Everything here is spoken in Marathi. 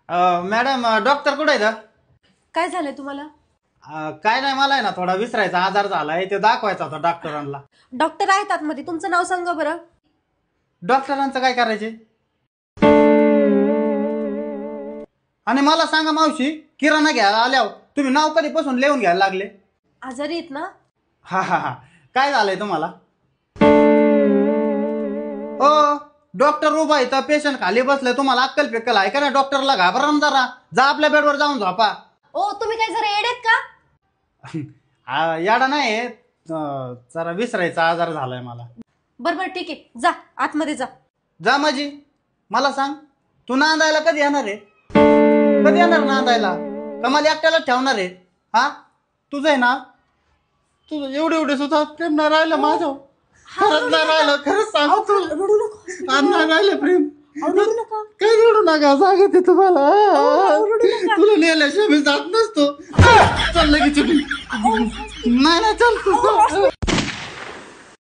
मॅडम डॉक्टर कुठे आहेत? काय झालंय तुम्हाला? काय नाही, मला आहे ना थोडा विसरायचा आजार झालाय, ते दाखवायचा होता डॉक्टरांना. डॉक्टर आहेत आतमध्ये, तुमचं नाव सांगा बरं. डॉक्टरांचं काय करायचे? आणि मला सांगा मावशी, किराणा घ्यायला आल्यावर तुम्ही नाव कधीपासून लिहून घ्यायला लागले? आजारी आहेत ना? हा हा हा, काय झालंय तुम्हाला? ओ डॉक्टर उभा आहे तर पेशंट खाली बसले, तुम्हाला अक्कल पिक्कल आहे का ना? डॉक्टरला घाबरा ना जरा, जा आपल्या बेडवर जाऊन झोपा. ओ तुम्ही काय जरा येडेत का? याडा नाही, जरा विसरायचा आजार झालाय मला. बरं ठीक आहे, जा आतमध्ये जा. जा माझी, मला सांग, तू नांदायला कधी येणार आहे? कधी येणार नांदायला? का मला एकट्याला ठेवणार आहे? हा, तुझं आहे ना, तुझं एवढे एवढे सुद्धा प्रेम नाही राहिलं माझं. खरंच नाही राहिलं, खरंच सांग तू. रडू नका, नाही राहिलं प्रेम. रडू नका. काय रडू नका, सांगते तुम्हाला. रडू नका. तुला नेल्याशिवाय मी जात नसतो. चल लगेच. नाही चल तू.